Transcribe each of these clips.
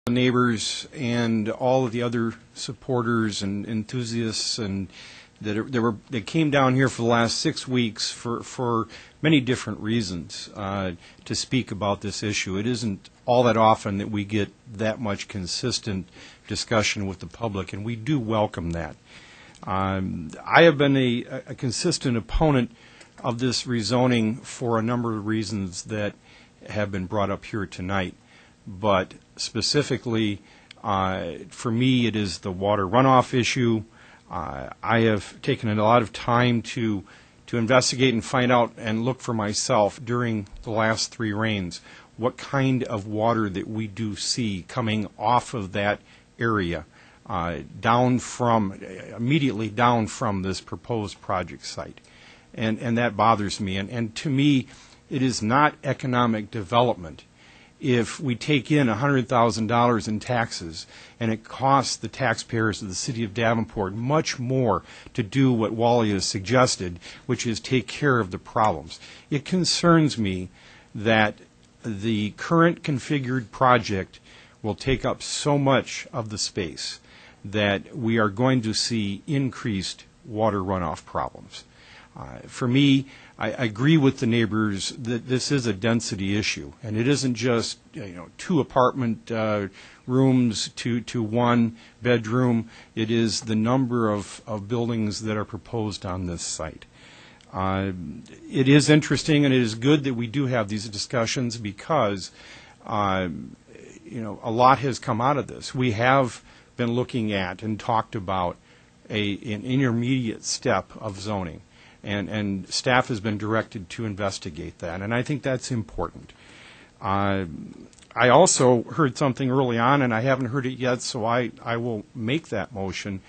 neighbors and all of the other supporters and enthusiasts and that came down here for the last 6 weeks for many different reasons to speak about this issue. It isn't all that often that we get that much consistent discussion with the public, and we do welcome that. I have been a consistent opponent of this rezoning for a number of reasons that have been brought up here tonight. But specifically, for me, it is the water runoff issue. I have taken a lot of time to investigate and find out and look for myself during the last 3 rains what kind of water that we do see coming off of that area, immediately down from this proposed project site. And that bothers me. And to me, it is not economic development if we take in $100,000 in taxes and it costs the taxpayers of the city of Davenport much more to do what Wally has suggested, which is take care of the problems. It concerns me that the current configured project will take up so much of the space that we are going to see increased water runoff problems. For me, I agree with the neighbors that this is a density issue, and it isn't just 2 apartment rooms to 1 bedroom. It is the number of buildings that are proposed on this site. It is interesting, and it is good that we do have these discussions because a lot has come out of this. We have been looking at and talked about an intermediate step of zoning. And staff has been directed to investigate that, and I think that's important. I also heard something early on, and I haven't heard it yet, so I will make that motion.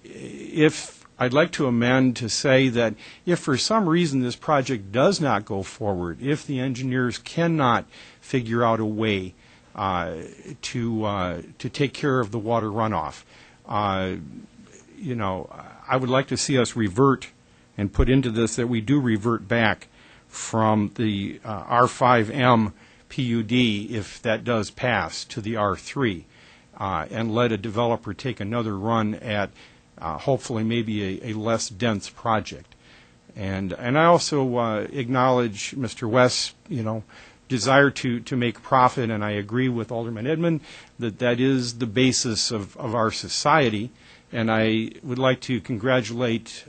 If I'd like to amend to say that if for some reason this project does not go forward, if the engineers cannot figure out a way to take care of the water runoff, I would like to see us revert and put into this that we do revert back from the R5M PUD, if that does pass, to the R3, and let a developer take another run at hopefully maybe a less dense project. And I also acknowledge Mr. West's desire to make profit, and I agree with Alderman Edmund that is the basis of our society. And I would like to congratulate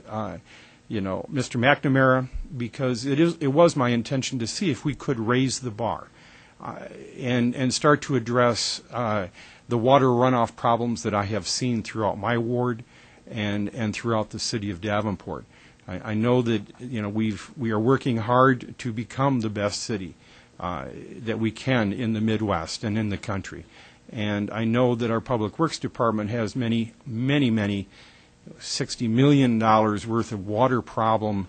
Mr. McNamara, because it was my intention to see if we could raise the bar and start to address the water runoff problems that I have seen throughout my ward and throughout the city of Davenport. I know that we are working hard to become the best city that we can in the Midwest and in the country. And I know that our Public Works Department has many $60 million worth of water problem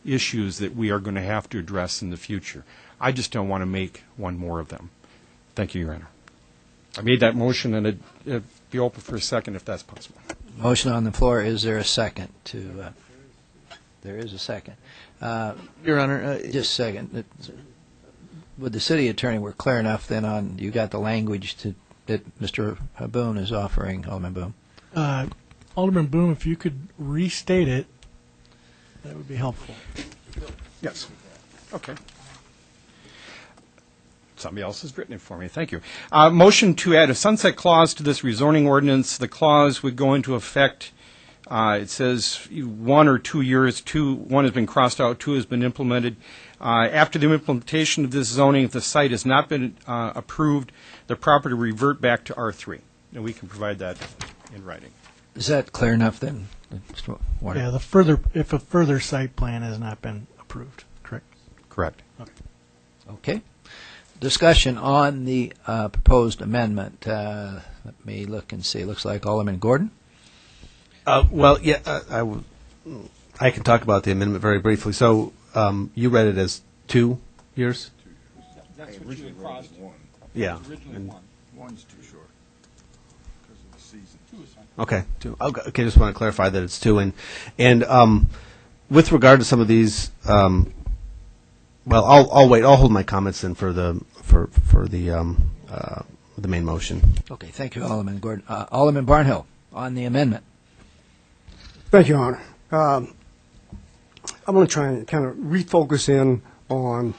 issues that we are going to have to address in the future. I just don't want to make one more of them. Thank you, Your Honor. I made that motion, and it'd be open for a second if that's possible. Motion on the floor. Is there a second to? There is a second. Your Honor, just a second. Would the city attorney were clear enough then on you got the language that Mr. Boone is offering, Alderman Boone? Alderman Boone, if you could restate it, that would be helpful. Yes. Okay. Somebody else has written it for me. Thank you. Motion to add a sunset clause to this rezoning ordinance. The clause would go into effect, it says 1 or 2 years. 1 has been crossed out, 2 has been implemented. After the implementation of this zoning, if the site has not been approved, the property will revert back to R3. And we can provide that in writing. Is that clear enough then, Mr. Warner? Yeah, if a further site plan has not been approved, correct? Correct. Okay. Discussion on the proposed amendment. Let me look and see. It looks like Alderman Gordon. Well, yeah, I can talk about the amendment very briefly. So you read it as 2 years? That's originally crossed. Yeah. Originally 1. 1's too short because of the season. 2 is fine. Okay, 2. Okay, just want to clarify that it's 2. And with regard to some of these, well, I'll wait. I'll hold my comments then for the the main motion. Okay, thank you, Alderman Gordon. Alderman Barnhill, on the amendment. Thank you, Your Honor. I'm going to try and kind of refocus in on